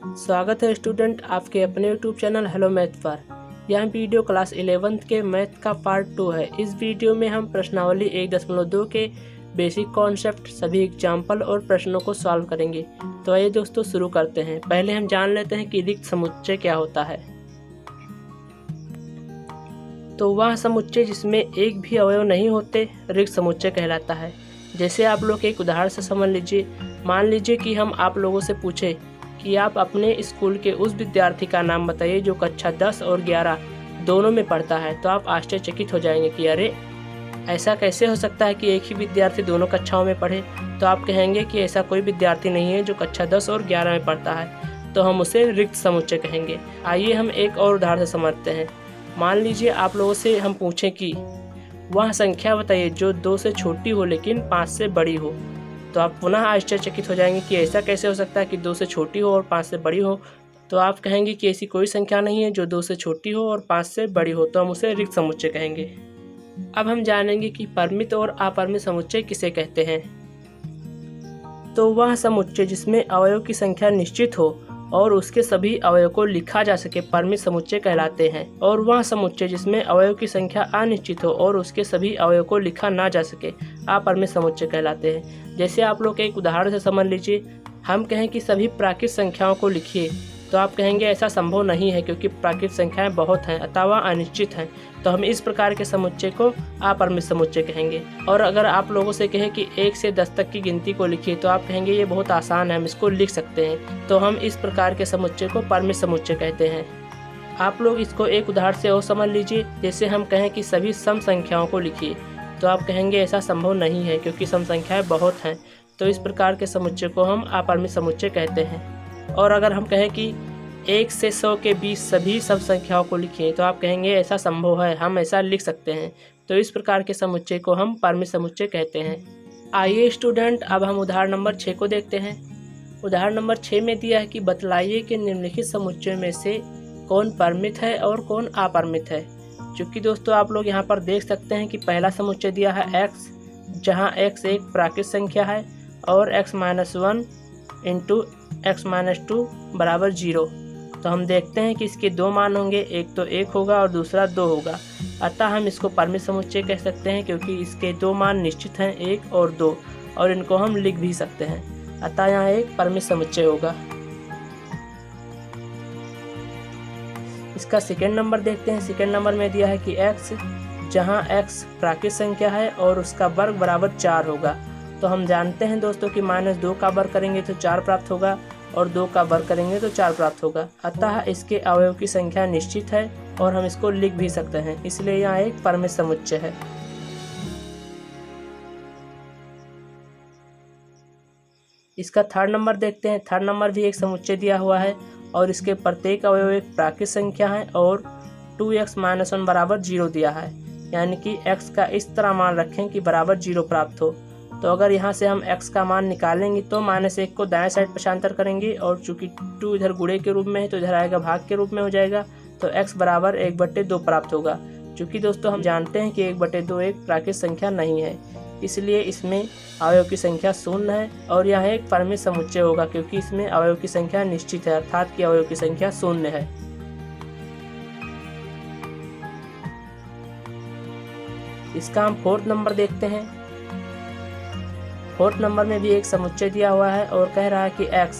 स्वागत है स्टूडेंट आपके अपने यूट्यूब चैनल हेलो मैथ पर। यह वीडियो क्लास 11th के मैथ का पार्ट 2 है। इस वीडियो में हम प्रश्नावली 1.2 के बेसिक कॉन्सेप्ट, सभी एग्जाम्पल और प्रश्नों को सॉल्व करेंगे। तो आइए दोस्तों शुरू करते हैं। पहले हम जान लेते हैं कि रिक्त समुच्चय क्या होता है। तो वह समुच्चय जिसमें एक भी अवयव नहीं होते रिक्त समुच्चय कहलाता है। जैसे आप लोग एक उदाहरण से समझ लीजिए। मान लीजिए कि हम आप लोगों से पूछे कि आप अपने स्कूल के उस विद्यार्थी का नाम बताइए जो कक्षा 10 और 11 दोनों में पढ़ता है। तो आप आश्चर्यचकित हो जाएंगे कि अरे ऐसा कैसे हो सकता है कि एक ही विद्यार्थी दोनों कक्षाओं में पढ़े। तो आप कहेंगे कि ऐसा कोई विद्यार्थी नहीं है जो कक्षा 10 और 11 में पढ़ता है, तो हम उसे रिक्त समुच्चय कहेंगे। आइए हम एक और उदाहरण से समझते हैं। मान लीजिए आप लोगों से हम पूछें कि वह संख्या बताइए जो 2 से छोटी हो लेकिन 5 से बड़ी हो। तो आप पुनः आश्चर्यचकित हो जाएंगे कि ऐसा कैसे हो सकता है कि 2 से छोटी हो और 5 से बड़ी हो। तो आप कहेंगे कि ऐसी कोई संख्या नहीं है जो 2 से छोटी हो और 5 से बड़ी हो, तो हम उसे रिक्त समुच्चय कहेंगे। अब हम जानेंगे कि परिमित और अपरिमित समुच्चय किसे कहते हैं। तो वह समुच्चय जिसमें अवयव की संख्या निश्चित हो और उसके सभी अवयव को लिखा जा सके परिमित समुच्चय कहलाते हैं। और वह समुच्चय जिसमें अवयव की संख्या अनिश्चित हो और उसके सभी अवयव को लिखा ना जा सके अपरिमित समुच्चय कहलाते हैं। जैसे आप लोग एक उदाहरण से समझ लीजिए। हम कहें कि सभी प्राकृत संख्याओं को लिखिए, तो आप कहेंगे ऐसा संभव नहीं है क्योंकि प्राकृत संख्याएं बहुत हैं अतः वह अनिश्चित हैं। तो हम इस प्रकार के समुच्चय को अपरिमित समुच्चय कहेंगे। और अगर आप लोगों से कहें कि 1 से 10 तक की गिनती को लिखिए, तो आप कहेंगे ये बहुत आसान है, हम इसको लिख सकते हैं। तो हम इस प्रकार के समुच्चय को परिमित समुच्चय कहते हैं। आप लोग इसको एक उदाहरण से और समझ लीजिए। जैसे हम कहें कि सभी सम संख्याओं को लिखिए, तो आप कहेंगे ऐसा संभव नहीं है क्योंकि सम संख्याएं बहुत हैं। तो इस प्रकार के समुच्चय को हम अपरिमित समुच्चय कहते हैं। और अगर हम कहें कि 1 से 100 के बीच सभी सब संख्याओं को लिखिए, तो आप कहेंगे ऐसा संभव है, हम ऐसा लिख सकते हैं। तो इस प्रकार के समुच्चय को हम परिमित समुच्चय कहते हैं। आइए स्टूडेंट अब हम उदाहरण नंबर 6 को देखते हैं। उदाहरण नंबर 6 में दिया है कि बतलाइए कि निम्नलिखित समुच्चय में से कौन परिमित है और कौन अपरिमित है। चूँकि दोस्तों आप लोग यहाँ पर देख सकते हैं कि पहला समुच्चय दिया है x, जहाँ x एक प्राकृत संख्या है और x-1 इंटू x-2 बराबर 0। तो हम देखते हैं कि इसके 2 मान होंगे, एक तो 1 होगा और दूसरा 2 होगा। अतः हम इसको परिमित समुच्चय कह सकते हैं क्योंकि इसके 2 मान निश्चित हैं, 1 और 2, और इनको हम लिख भी सकते हैं। अतः यहाँ एक परिमित समुच्चय होगा। इसका सेकेंड नंबर देखते हैं। सेकेंड नंबर में दिया है कि x, जहाँ x प्राकृत संख्या है और उसका वर्ग बराबर 4 होगा। तो हम जानते हैं दोस्तों कि -2 का वर्ग करेंगे तो 4 प्राप्त होगा और 2 का वर्ग करेंगे तो 4 प्राप्त होगा। अतः इसके अवयव की संख्या निश्चित है और हम इसको लिख भी सकते हैं, इसलिए यहाँ एक परिमित समुच्चय है। इसका थर्ड नंबर देखते हैं। थर्ड नंबर भी एक समुच्चय दिया हुआ है और इसके प्रत्येक अवयव एक प्राकृत संख्या है और 2x-1 बराबर 0 दिया है। यानी कि x का इस तरह मान रखें कि बराबर 0 प्राप्त हो। तो अगर यहाँ से हम x का मान निकालेंगे तो -1 को दाएं साइड पक्षांतर करेंगे और चूंकि 2 इधर गुणे के रूप में है तो इधर आएगा भाग के रूप में हो जाएगा। तो x बराबर 1/2 प्राप्त होगा। चूँकि दोस्तों हम जानते हैं कि 1/2 एक प्राकृत संख्या नहीं है, इसलिए इसमें अवयव की संख्या 0 है और यह एक परिमित समुच्चय होगा क्योंकि इसमें अवयव की संख्या निश्चित है, अर्थात कि अवयव की संख्या 0 है। इसका हम फोर्थ नंबर देखते हैं। फोर्थ नंबर में भी एक समुच्चय दिया हुआ है और कह रहा है कि x,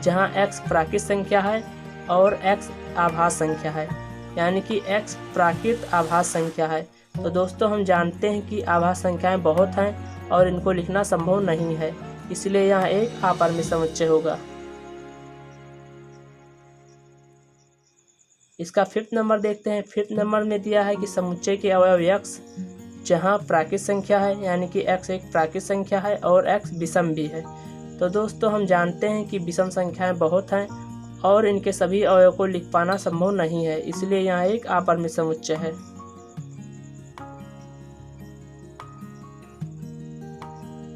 जहाँ x प्राकृत संख्या है और x आभास संख्या है। यानी कि x प्राकृत आभास संख्या है। तो दोस्तों हम जानते हैं कि आभास संख्याएं बहुत हैं और इनको लिखना संभव नहीं है, इसलिए यहाँ एक अपरिमित समुच्चय होगा। इसका फिफ्थ नंबर देखते हैं। फिफ्थ नंबर में दिया है कि समुच्चय के अवयव x, जहाँ प्राकृत संख्या है, यानी कि x एक प्राकृत संख्या है और x विषम भी है। तो दोस्तों हम जानते हैं कि विषम संख्याएं बहुत हैं और इनके सभी अवयव को लिख पाना संभव नहीं है, इसलिए यहाँ एक अपरिमित समुच्चय है।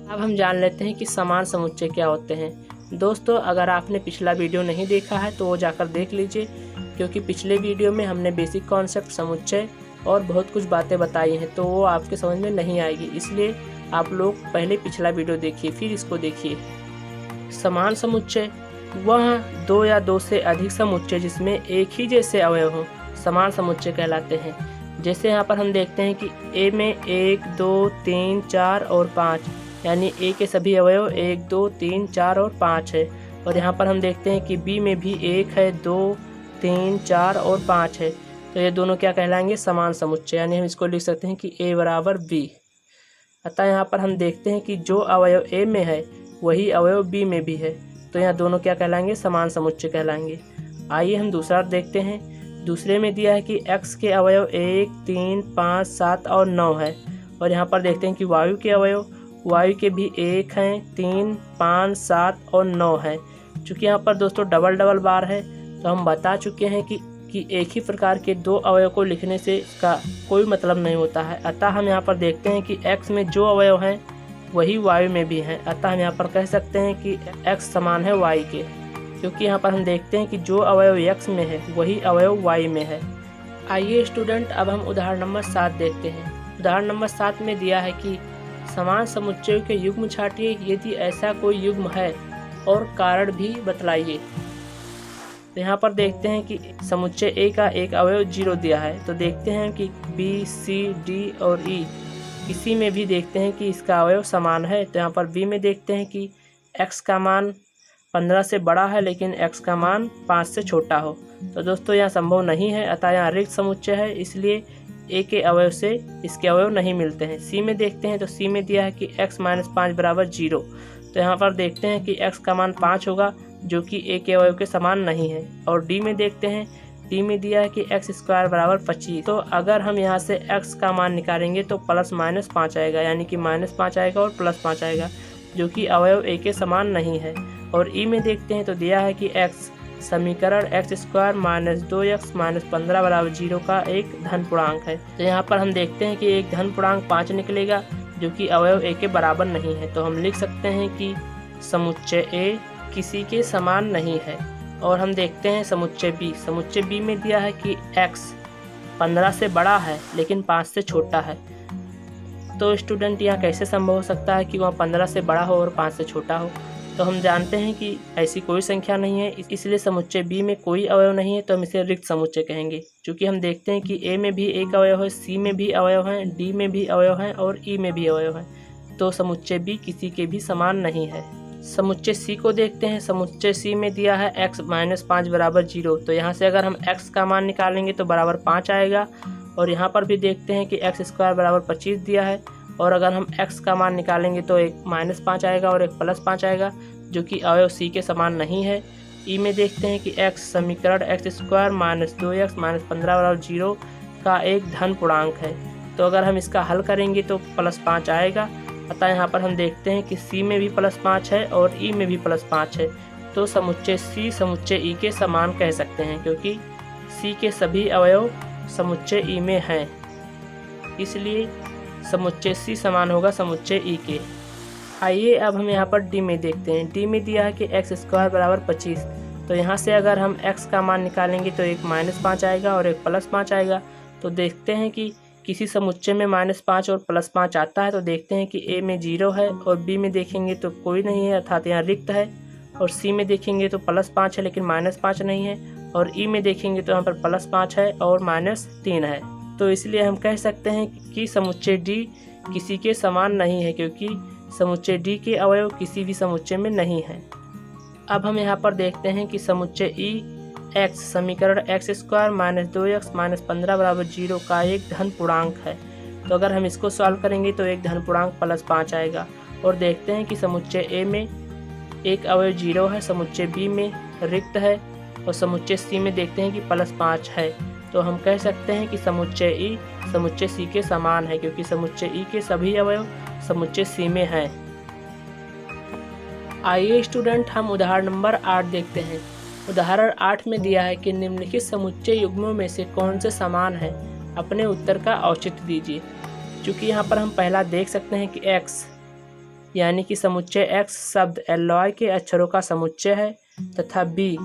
अब हम जान लेते हैं कि समान समुच्चय क्या होते हैं। दोस्तों अगर आपने पिछला वीडियो नहीं देखा है तो वो जाकर देख लीजिए, क्योंकि पिछले वीडियो में हमने बेसिक कॉन्सेप्ट, समुच्चय और बहुत कुछ बातें बताई हैं, तो वो आपके समझ में नहीं आएगी। इसलिए आप लोग पहले पिछला वीडियो देखिए फिर इसको देखिए। समान समुच्चय वह दो या दो से अधिक समुच्चय जिसमें एक ही जैसे अवयव हों समान समुच्चय कहलाते हैं। जैसे यहाँ पर हम देखते हैं कि ए में 1, 2, 3, 4 और 5, यानी ए के सभी अवयव 1, 2, 3, 4 और 5 है। और यहाँ पर हम देखते हैं कि बी में भी 1 है, 2, 3, 4 और 5 है। तो ये दोनों क्या कहलाएंगे? समान समुच्चय, यानी हम इसको लिख सकते हैं कि ए बराबर बी। अतः यहाँ पर हम देखते हैं कि जो अवयव ए में है वही अवयव बी में भी है, तो यहाँ दोनों क्या कहलाएंगे? समान समुच्चय कहलाएंगे। आइए हम दूसरा देखते हैं। दूसरे में दिया है कि x के अवयव 1, 3, 5, 7 और 9 है। और यहाँ पर देखते हैं कि वायु के अवयव वायु के भी 1 हैं, 3, 5, 7 और 9 है। चूँकि यहाँ पर दोस्तों डबल डबल बार है, तो हम बता चुके हैं कि एक ही प्रकार के दो अवयव को लिखने से इसका कोई मतलब नहीं होता है। अतः हम यहाँ पर देखते हैं कि x में जो अवयव हैं वही वायु में भी हैं। अतः हम यहाँ पर कह सकते हैं कि x समान है y के, क्योंकि यहाँ पर हम देखते हैं कि जो अवयव x में है वही अवयव y में है। आइए स्टूडेंट, अब हम उदाहरण नंबर 7 देखते हैं। उदाहरण नंबर 7 में दिया है कि समान समुच्चयों के युग्म छांटिए यदि ऐसा कोई युग्म है और कारण भी बतलाइए। तो यहाँ पर देखते हैं कि समुच्चय ए का एक अवयव 0 दिया है, तो देखते हैं कि बी, सी, डी और ई किसी में भी देखते हैं कि इसका अवयव समान है। तो यहाँ पर बी में देखते हैं कि x का मान 15 से बड़ा है लेकिन x का मान 5 से छोटा हो। तो दोस्तों यहाँ संभव नहीं है, अतः यहाँ रिक्त समुच्चय है, इसलिए ए के अवयव से इसके अवयव नहीं मिलते हैं। सी में देखते हैं तो सी में दिया है कि x - 5 बराबर 0। तो यहाँ पर देखते हैं कि x का मान 5 होगा, जो कि ए के अवयव के समान नहीं है। और डी में देखते हैं, डी में दिया है कि x² बराबर 25। तो अगर हम यहाँ से x का मान निकालेंगे तो +-5 आएगा, यानी कि -5 आएगा और +5 आएगा, जो कि अवयव ए के समान नहीं है। और ई में देखते हैं तो दिया है कि x समीकरण x² - 2x - 15 बराबर 0 का एक धन पूर्णांक है। तो यहाँ पर हम देखते हैं कि एक धन पूर्णांक 5 निकलेगा, जो कि अवयव ए के बराबर नहीं है। तो हम लिख सकते हैं कि समुच्चय ए किसी के समान नहीं है। और हम देखते हैं समुच्चय बी। समुच्चय बी में दिया है कि x 15 से बड़ा है लेकिन 5 से छोटा है। तो स्टूडेंट यहाँ कैसे संभव हो सकता है कि वह 15 से बड़ा हो और 5 से छोटा हो? तो हम जानते हैं कि ऐसी कोई संख्या नहीं है, इसलिए समुच्चय बी में कोई अवयव नहीं है, तो हम इसे रिक्त समुच्चय कहेंगे। क्योंकि हम देखते हैं कि ए में भी एक अवयव है, सी में भी अवयव है, डी में भी अवयव है और ई में भी अवयव है, तो समुच्चय बी किसी के भी समान नहीं है। समुच्चय सी को देखते हैं। समुच्चय सी में दिया है x - 5 बराबर 0। तो यहाँ से अगर हम x का मान निकालेंगे तो बराबर 5 आएगा। और यहाँ पर भी देखते हैं कि x² बराबर 25 दिया है, और अगर हम x का मान निकालेंगे तो एक -5 आएगा और एक +5 आएगा, जो कि अवयव सी के समान नहीं है। ई में देखते हैं कि x समीकरण x² - 2x - 15 बराबर 0 का एक धन पूर्णांक है। तो अगर हम इसका हल करेंगे तो +5 आएगा। अतः यहाँ पर हम देखते हैं कि सी में भी +5 है और ई में भी +5 है, तो समुच्चय सी समुच्चय ई के समान कह सकते हैं, क्योंकि सी के सभी अवयव समुच्चय ई में हैं, इसलिए समुच्चय सी समान होगा समुच्चय ई के। आइए अब हम यहाँ पर डी में देखते हैं। डी में दिया है कि x² बराबर 25। तो यहाँ से अगर हम x का मान निकालेंगे तो एक -5 आएगा और एक +5 आएगा। तो देखते हैं कि किसी समुच्चय में -5 और +5 आता है, तो देखते हैं कि ए में 0 है और बी में देखेंगे तो कोई नहीं है, अर्थात यहाँ रिक्त है। और सी में देखेंगे तो +5 है लेकिन -5 नहीं है, और ई में देखेंगे तो यहाँ पर +5 है और -3 है। तो इसलिए हम कह सकते हैं कि समुच्चय डी किसी के समान नहीं है, क्योंकि समुच्चय डी के अवयव किसी भी समुच्चय में नहीं है। अब हम यहाँ पर देखते हैं कि समुच्चय ई x समीकरण x² - 2x - 15 बराबर 0 का एक धन पूर्णांक है। तो अगर हम इसको सॉल्व करेंगे तो एक धन पूर्णांक +5 आएगा। और देखते हैं कि समुच्चय ए में एक अवयव 0 है, समुच्चय बी में रिक्त है, और समुच्चय सी में देखते हैं कि +5 है। तो हम कह सकते हैं कि समुच्चय ई समुच्चय सी के समान है, क्योंकि समुच्चय ई के सभी अवयव समुच्चय सी में हैं। आइए स्टूडेंट, हम उदाहरण नंबर 8 देखते हैं। उदाहरण 8 में दिया है कि निम्नलिखित समुच्चय युग्मों में से कौन से समान है, अपने उत्तर का औचित्य दीजिए। चूँकि यहाँ पर हम पहला देख सकते हैं कि x यानी कि समुच्चय x शब्द एलॉय के अक्षरों का समुच्चय है, तथा b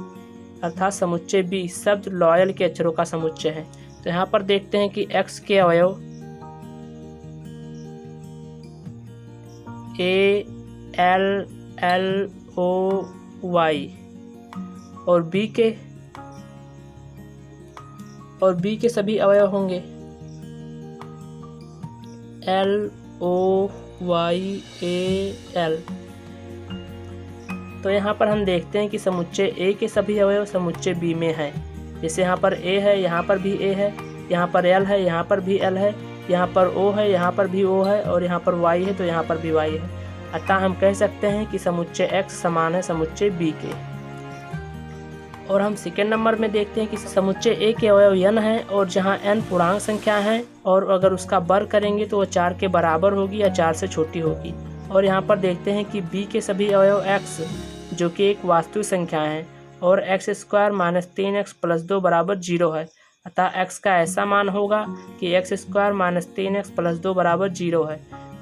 अर्थात समुच्चय b शब्द लॉयल के अक्षरों का समुच्चय है। तो यहाँ पर देखते हैं कि x के अवयव a, l, l, o, y और बी के सभी अवयव होंगे LOYAL। तो यहाँ पर हम देखते हैं कि समुच्चय A के सभी अवयव समुच्चय B में हैं। जैसे यहाँ पर A है, यहाँ पर भी A है, यहाँ पर L है, यहाँ पर भी L है, यहाँ पर O है, यहाँ पर भी O है, और यहाँ पर Y है तो यहाँ पर भी Y है। अतः हम कह सकते हैं कि समुच्चय X समान है समुच्चय B के। और हम सेकेंड नंबर में देखते हैं कि समुच्चय A के अवयव n है और जहाँ n पूर्णांक संख्या है और अगर उसका वर्ग करेंगे तो वह 4 के बराबर होगी या 4 से छोटी होगी। और यहाँ पर देखते हैं कि B के सभी अवयव x जो कि एक वास्तविक संख्या है और x² - 3x + 2 = 0 है। अतः x का ऐसा मान होगा कि x² - 3x + 2 = 0 है।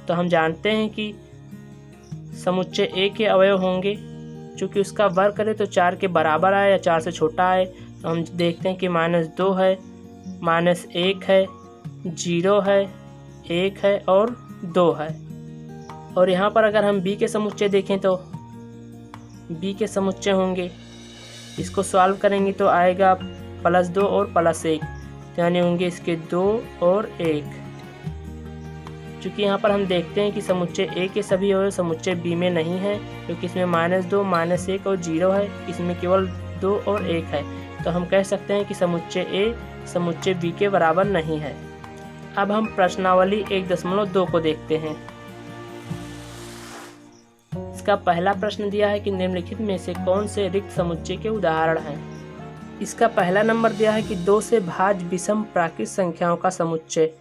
तो हम जानते हैं कि समुच्चय A के अवयव होंगे चूँकि उसका वर्ग करें तो 4 के बराबर आए या 4 से छोटा आए। तो हम देखते हैं कि -2 है, -1 है, 0 है, 1 है और 2 है। और यहाँ पर अगर हम B के समुच्चय देखें तो B के समुच्चय होंगे, इसको सॉल्व करेंगे तो आएगा +2 और +1, तो यानी होंगे इसके 2 और 1। चूँकि यहाँ पर हम देखते हैं कि समुच्चय A के सभी अवयव समुच्चय B में नहीं है क्योंकि इसमें -2, -1 और 0 है, इसमें केवल 2 और 1 है। तो हम कह सकते हैं कि समुच्चय A समुच्चय B के बराबर नहीं है। अब हम प्रश्नावली 1.2 को देखते हैं। इसका पहला प्रश्न दिया है कि निम्नलिखित में से कौन से रिक्त समुच्चय के उदाहरण हैं। इसका पहला नंबर दिया है कि 2 से भाज्य विषम प्राकृत संख्याओं का समुच्चय।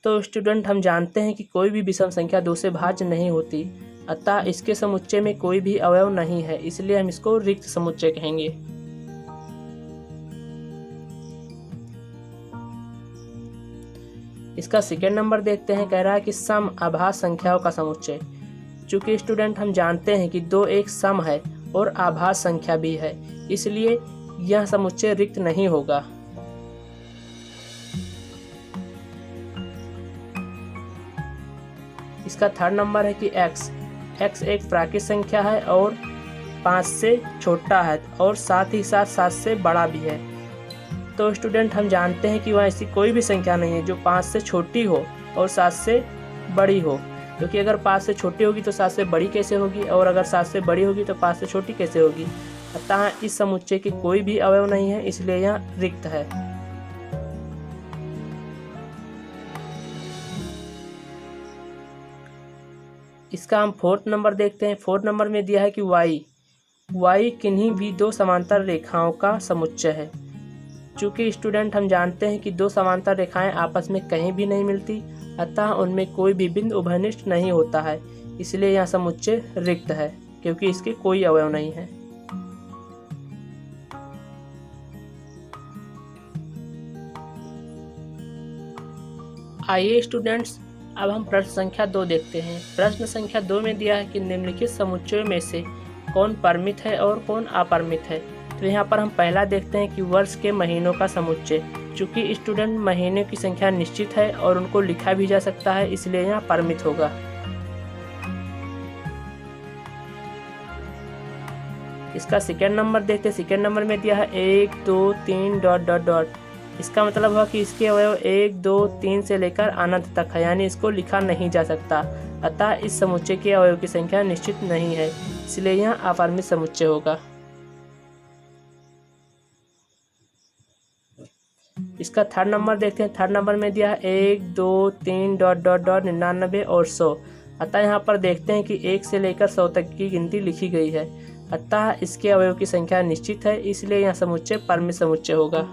तो स्टूडेंट हम जानते हैं कि कोई भी विषम संख्या 2 से भाज्य नहीं होती, अतः इसके समुच्चय में कोई भी अवयव नहीं है, इसलिए हम इसको रिक्त समुच्चय कहेंगे। इसका सेकेंड नंबर देखते हैं, कह रहा है कि सम आभाज्य संख्याओं का समुच्चय। चूँकि स्टूडेंट हम जानते हैं कि 2 एक सम है और आभाज्य संख्या भी है, इसलिए यह समुच्चय रिक्त नहीं होगा। इसका थर्ड नंबर है कि x एक प्राकृत संख्या है और 5 से छोटा है और साथ ही साथ 7 से बड़ा भी है। तो स्टूडेंट हम जानते हैं कि वह ऐसी कोई भी संख्या नहीं है जो 5 से छोटी हो और 7 से बड़ी हो, क्योंकि अगर 5 से छोटी होगी तो 7 से बड़ी कैसे होगी, और अगर 7 से बड़ी होगी तो 5 से छोटी कैसे होगी। अतः इस समुच्चय के कोई भी अवयव नहीं है, इसलिए यह रिक्त है। इसका हम फोर्थ नंबर देखते हैं। फोर्थ नंबर में दिया है कि y किन्हीं भी 2 समांतर रेखाओं का समुच्चय है। चूँकि स्टूडेंट हम जानते हैं कि 2 समांतर रेखाएं आपस में कहीं भी नहीं मिलती, अतः उनमें कोई भी बिंदु उभयनिष्ठ नहीं होता है, इसलिए यह समुच्चय रिक्त है क्योंकि इसके कोई अवयव नहीं है। आइए स्टूडेंट्स अब हम प्रश्न संख्या 2 देखते हैं। प्रश्न संख्या 2 में दिया है कि निम्नलिखित समुच्चयों में से कौन परिमित है और कौन अपरिमित है। तो यहाँ पर हम पहला देखते हैं कि वर्ष के महीनों का समुच्चय। चूँकि स्टूडेंट महीने की संख्या निश्चित है और उनको लिखा भी जा सकता है, इसलिए यहाँ परिमित होगा। इसका सेकेंड नंबर देखते हैं। सेकेंड नंबर में दिया है 1 2 3 ... इसका मतलब हुआ कि इसके अवयव 1 2 3 से लेकर अनंत तक है, यानी इसको लिखा नहीं जा सकता। अतः इस समुच्चय के अवयव की संख्या निश्चित नहीं है, इसलिए यह अपरिमित समुच्चय होगा। इसका थर्ड नंबर देखते हैं। थर्ड नंबर में दिया है 1 2 3 ... 99 और 100। अतः यहाँ पर देखते हैं कि 1 से लेकर 100 तक की गिनती लिखी गई है, अतः इसके अवयव की संख्या निश्चित है, इसलिए यह समुच्चय परिमित समुच्चय होगा।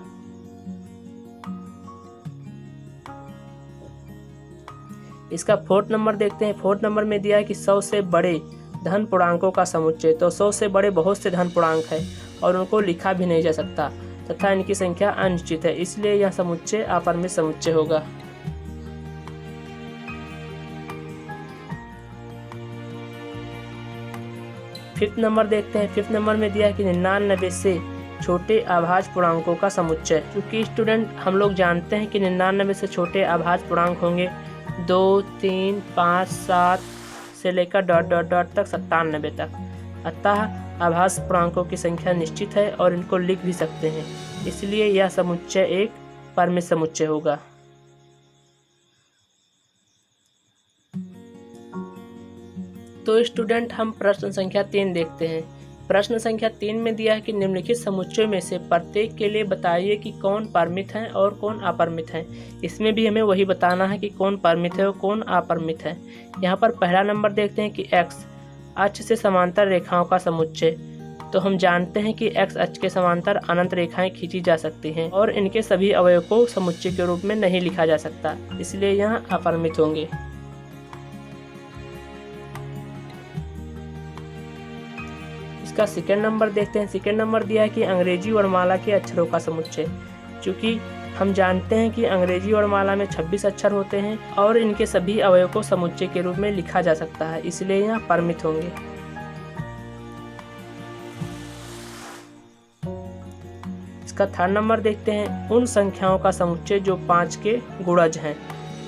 इसका फोर्थ नंबर देखते हैं। फोर्थ नंबर में दिया है कि 100 से बड़े धन पूर्णांकों का समुच्चय। तो 100 से बड़े बहुत से धन पूर्णांक है और उनको लिखा भी नहीं जा सकता तथा इनकी संख्या अनिश्चित है, इसलिए यह समुच्चय अपरिमित समुच्चय होगा। फिफ्थ नंबर देखते हैं। फिफ्थ नंबर में दिया है कि 99 से छोटे अभाज्य पूर्णांकों का समुच्चय। क्योंकि स्टूडेंट हम लोग जानते हैं कि 99 से छोटे अभाज्य पूर्णांक होंगे 2 3 5 7 से लेकर ... तक 97 तक। अतः आभास पूर्णांकों की संख्या निश्चित है और इनको लिख भी सकते हैं, इसलिए यह समुच्चय एक परिमित समुच्चय होगा। तो स्टूडेंट हम प्रश्न संख्या 3 देखते हैं। प्रश्न संख्या 3 में दिया है कि निम्नलिखित समुच्चयों में से प्रत्येक के लिए बताइए कि कौन परिमित है और कौन अपरिमित है। इसमें भी हमें वही बताना है कि कौन परिमित है और कौन अपरिमित है। यहाँ पर पहला नंबर देखते हैं कि x अक्ष से समांतर रेखाओं का समुच्चय। तो हम जानते हैं कि x अक्ष के समांतर अनंत रेखाएं खींची जा सकती हैं और इनके सभी अवयव को समुच्चय के रूप में नहीं लिखा जा सकता, इसलिए यहाँ अपरिमित होंगे। इसका सेकेंड नंबर देखते हैं। सेकेंड नंबर दिया है कि अंग्रेजी वर्णमाला के अक्षरों का समुच्चय। चूँकि हम जानते हैं कि अंग्रेजी वर्णमाला में 26 अक्षर होते हैं और इनके सभी अवयव को समुच्चय के रूप में लिखा जा सकता है, इसलिए यहाँ परिमित होंगे। इसका थर्ड नंबर देखते हैं। उन संख्याओं का समुच्चय जो 5 के गुणज हैं।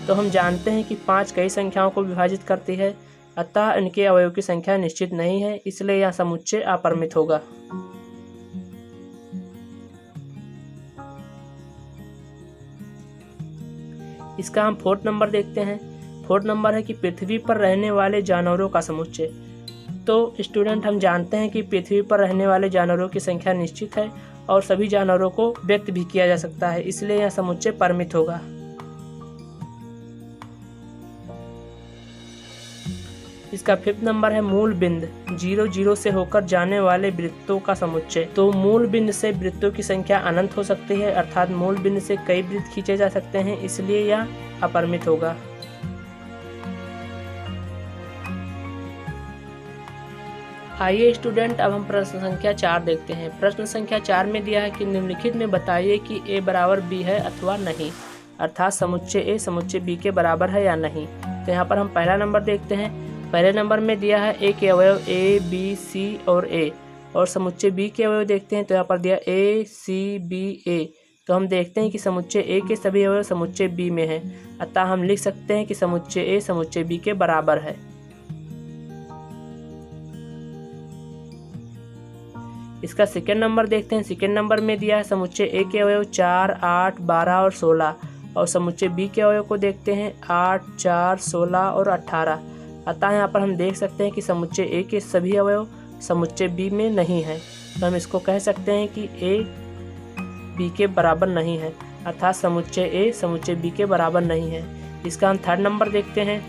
तो हम जानते हैं कि 5 कई संख्याओं को विभाजित करती है, अतः इनके अवयव की संख्या निश्चित नहीं है, इसलिए यह समुच्चय अपरिमित होगा। इसका हम फोर्थ नंबर देखते हैं। फोर्थ नंबर है कि पृथ्वी पर रहने वाले जानवरों का समुच्चय। तो स्टूडेंट हम जानते हैं कि पृथ्वी पर रहने वाले जानवरों की संख्या निश्चित है और सभी जानवरों को व्यक्त भी किया जा सकता है, इसलिए यह समुच्चय परिमित होगा। इसका फिफ्थ नंबर है मूल बिंद 0 0 से होकर जाने वाले वृत्तों का समुच्चय। तो मूल बिंद से वृत्तों की संख्या अनंत हो सकती है, अर्थात मूल बिंद से कई वृत्त खींचे जा सकते हैं, इसलिए यह अपरिमित होगा। आइए स्टूडेंट अब हम प्रश्न संख्या 4 देखते हैं। प्रश्न संख्या 4 में दिया है कि निम्नलिखित में बताइए कि a बराबर b है अथवा नहीं, अर्थात समुच्चय a समुच्चय b के बराबर है या नहीं। तो यहाँ पर हम पहला नंबर देखते हैं। पहले नंबर में दिया है a के अवयव a, b, c और a, और समुच्चय b के अवयव देखते हैं। तो यहाँ पर दिया a, c, b, a। तो हम देखते हैं कि समुच्चय a के सभी अवयव समुच्चय b में हैं, अतः हम लिख सकते हैं कि समुच्चय a समुच्चय b के बराबर है। इसका सेकेंड नंबर देखते हैं। सेकेंड नंबर में दिया है समुच्चय a के अवयव 4, 8, 12 और 16, और समुच्चय b के अवयव को देखते हैं 8, 4, 16 और 18। अतः यहाँ पर हम देख सकते हैं कि समुच्चय a के सभी अवयव समुच्चय b में नहीं है, तो हम इसको कह सकते हैं कि a b के बराबर नहीं है, अर्थात समुच्चय a समुच्चय b के बराबर नहीं है। इसका हम थर्ड नंबर देखते हैं।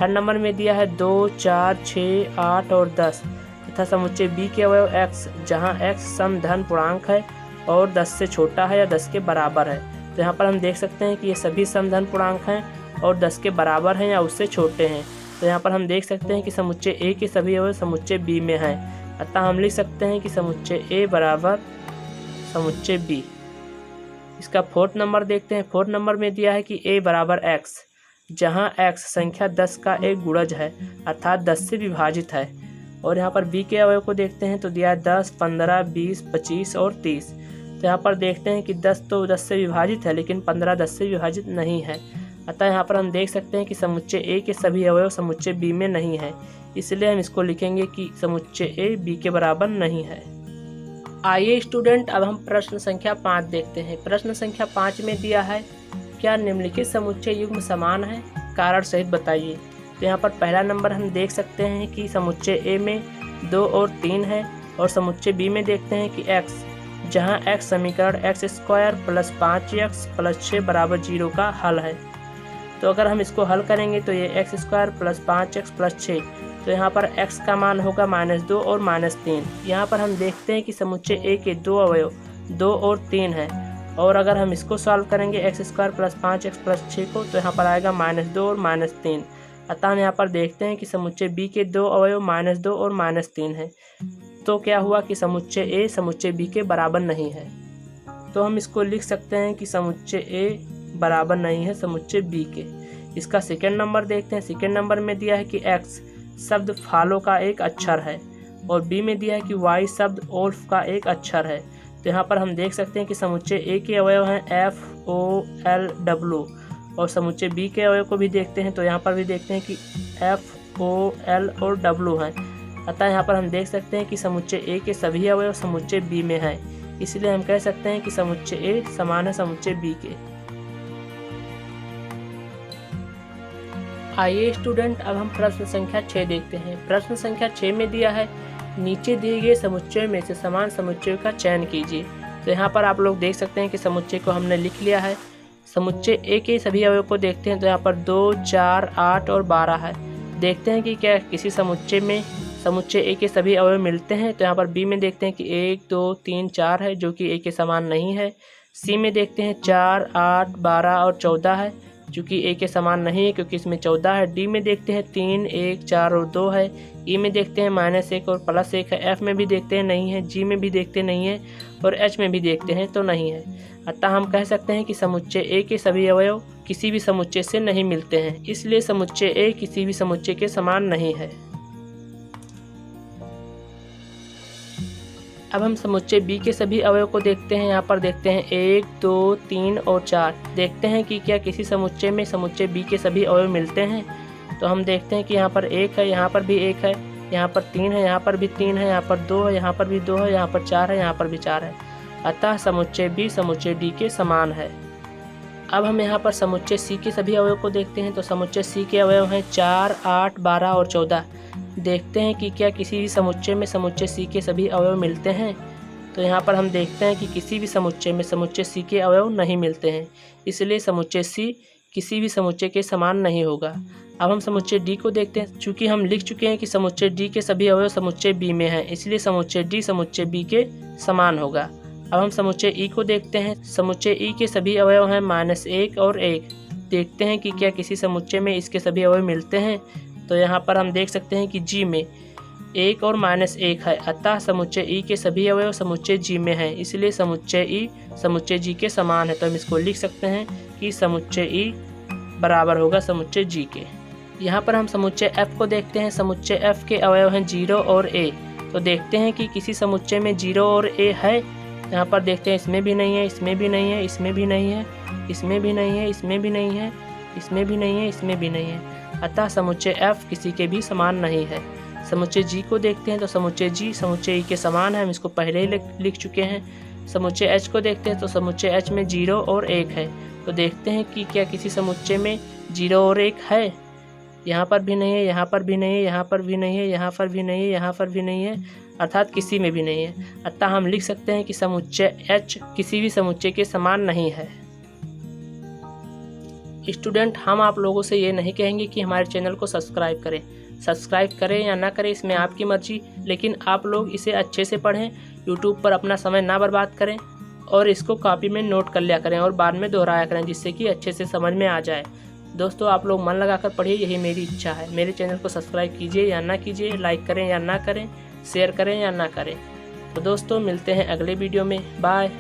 थर्ड नंबर में दिया है 2, 4, 6, 8 और 10 तथा समुच्चय b के अवयव x, जहाँ x सम धन पूर्णांक है और 10 से छोटा है या 10 के बराबर है। तो यहाँ पर हम देख सकते हैं कि ये सभी सम धन पूर्णांक हैं और 10 के बराबर हैं या उससे छोटे हैं। तो यहाँ पर हम देख सकते हैं कि समुच्चय a के सभी अवयव समुच्चय b में हैं, अतः हम लिख सकते हैं कि समुच्चय a बराबर समुच्चय b। इसका फोर्थ नंबर देखते हैं। फोर्थ नंबर में दिया है कि a बराबर x, जहाँ x संख्या 10 का एक गुणज है, अर्थात 10 से विभाजित है। और यहाँ पर b के अवयव को देखते हैं तो दिया है 10, 15, 20, 25 और 30। तो यहाँ पर देखते हैं कि 10 तो 10 से विभाजित है, लेकिन 15 10 से विभाजित नहीं है, अतः यहाँ पर हम देख सकते हैं कि समुच्चय a के सभी अवयव समुच्चय b में नहीं है, इसलिए हम इसको लिखेंगे कि समुच्चय a b के बराबर नहीं है। आइए स्टूडेंट अब हम प्रश्न संख्या 5 देखते हैं। प्रश्न संख्या 5 में दिया है क्या निम्नलिखित समुच्चय युग्म समान है, कारण सहित बताइए। तो यहाँ पर पहला नंबर हम देख सकते हैं कि समुच्चय a में 2 और 3 है, और समुच्चय b में देखते हैं कि x, जहाँ x समीकरण x² + 5x + 6 = 0 का हल है। तो अगर हम इसको हल करेंगे तो ये x² + 5x + 6, तो यहाँ पर x का मान होगा -2 और -3। यहाँ पर हम देखते हैं कि समुच्चय a के दो अवयव 2 और 3 हैं, और अगर हम इसको सॉल्व करेंगे x² + 5x + 6 को, तो यहाँ पर आएगा -2 और -3। अतः हम यहाँ पर देखते हैं कि समुच्चय b के दो अवयव -2 और -3 हैं। तो क्या हुआ कि समुच्चय a समुच्चय b के बराबर नहीं है। तो हम इसको लिख सकते हैं कि समुच्चय a बराबर नहीं है समुच्चय b के। इसका सेकेंड नंबर देखते हैं। सेकेंड नंबर में दिया है कि x शब्द फॉलो का एक अक्षर है, और b में दिया है कि y शब्द ओल्फ का एक अक्षर है। तो यहाँ पर हम देख सकते हैं कि समुच्चय a के अवयव हैं f, o, l, w, और समुच्चय b के अवयव को भी देखते हैं। तो यहाँ पर भी देखते हैं कि f, o, l और w हैं। अतः यहाँ पर हम देख सकते हैं कि समुच्चय ए के सभी अवयव समुच्चय बी में हैं, इसलिए हम कह सकते हैं कि समुच्चय ए समान है समुच्चय बी के। आइए स्टूडेंट, अब हम प्रश्न संख्या 6 देखते हैं। प्रश्न संख्या 6 में दिया है, नीचे दिए गए समुच्चय में से समान समुच्चय का चयन कीजिए। तो यहाँ पर आप लोग देख सकते हैं कि समुच्चय को हमने लिख लिया है। समुच्चय ए के सभी अवयव को देखते हैं तो यहाँ पर 2, 4, 8 और 12 है। देखते हैं कि क्या किसी समुच्चय में समुच्चय ए के सभी अवयव मिलते हैं। तो यहाँ पर बी में देखते हैं कि 1, 2, 3, 4 है, जो कि ए के समान नहीं है। सी में देखते हैं 4, 8, 12 और 14 है, चूँकि ए के समान नहीं है क्योंकि इसमें 14 है। डी में देखते हैं 3, 1, 4 और 2 है। ई में देखते हैं -1 और +1 है। एफ में भी देखते हैं नहीं है। जी में भी देखते नहीं है और एच में भी देखते हैं तो नहीं है। अतः हम कह सकते हैं कि समुच्चय ए के सभी अवयव किसी भी समुच्चय से नहीं मिलते हैं, इसलिए समुच्चय ए किसी भी समुच्चय के समान नहीं है। अब हम समुच्चय बी के सभी अवयव को देखते हैं। यहाँ पर देखते हैं 1, 2, 3 और 4। देखते हैं कि क्या किसी समुच्चय में समुच्चय बी के सभी अवयव मिलते हैं। तो हम देखते हैं कि यहाँ पर 1 है, यहाँ पर भी 1 है, यहाँ पर 3 है, यहाँ पर भी 3 है, यहाँ पर 2 है, यहाँ पर भी 2 है, यहाँ पर 4 है, यहाँ पर भी 4 है। अतः समुच्चय बी समुच्चय डी के समान है। अब हम यहाँ पर समुच्चय सी के सभी अवयव को देखते हैं। तो समुच्चय सी के अवयव हैं 4, 8, 12 और 14। देखते हैं कि क्या किसी भी समुच्चय में समुच्चय सी के सभी अवयव मिलते हैं। तो यहाँ पर हम देखते हैं कि किसी भी समुच्चय में समुच्चय सी के अवयव नहीं मिलते हैं, इसलिए समुच्चय सी किसी भी समुच्चय के समान नहीं होगा। अब हम समुच्चय डी को देखते हैं। चूँकि हम लिख चुके हैं कि समुच्चय डी के सभी अवयव समुच्चय बी में हैं, इसलिए समुच्चय डी समुच्चय बी के समान होगा। अब हम समुच्चय ई को देखते हैं। समुच्चय ई के सभी अवयव हैं -1 और 1। देखते हैं कि क्या किसी समुच्चय में इसके सभी अवयव मिलते हैं। तो यहाँ पर हम देख सकते हैं कि जी में 1 और -1 है, अतः समुच्चय ई के सभी अवयव समुच्चय जी में हैं, इसलिए समुच्चय ई समुच्चय जी के समान है। तो हम इसको लिख सकते हैं कि समुच्चय ई बराबर होगा समुच्चय जी के। यहाँ पर हम समुच्चय एफ को देखते हैं। समुच्चय एफ के अवयव हैं 0 और ए। तो देखते हैं कि किसी समुच्चय में 0 और ए है। यहाँ पर देखते हैं इसमें भी नहीं है, इसमें भी नहीं है, इसमें भी नहीं है, इसमें भी नहीं है, इसमें भी नहीं है, इसमें भी नहीं है, इसमें भी नहीं है। अतः समुच्चय एफ किसी के भी समान नहीं है। समुच्चय जी को देखते हैं। तो समुच्चय जी समुच्चय ई के समान है, हम इसको पहले ही लिख चुके हैं। समुच्चय एच को देखते हैं। तो समुच्चय एच में 0 और 1 है। तो देखते हैं कि क्या किसी समुच्चय में 0 और 1 है। यहाँ पर भी नहीं है, यहाँ पर भी नहीं है, यहाँ पर भी नहीं है, यहाँ पर भी नहीं है, यहाँ पर भी नहीं है, अर्थात किसी में भी नहीं है। अतः हम लिख सकते हैं कि समुच्चय एच किसी भी समुच्चय के समान नहीं है। स्टूडेंट, हम आप लोगों से ये नहीं कहेंगे कि हमारे चैनल को सब्सक्राइब करें या ना करें, इसमें आपकी मर्जी, लेकिन आप लोग इसे अच्छे से पढ़ें, यूट्यूब पर अपना समय ना बर्बाद करें और इसको कॉपी में नोट कर लिया करें और बाद में दोहराया करें, जिससे कि अच्छे से समझ में आ जाए। दोस्तों, आप लोग मन लगाकर पढ़िए, यही मेरी इच्छा है। मेरे चैनल को सब्सक्राइब कीजिए या ना कीजिए, लाइक करें या ना करें, शेयर करें या ना करें। तो दोस्तों, मिलते हैं अगले वीडियो में। बाय।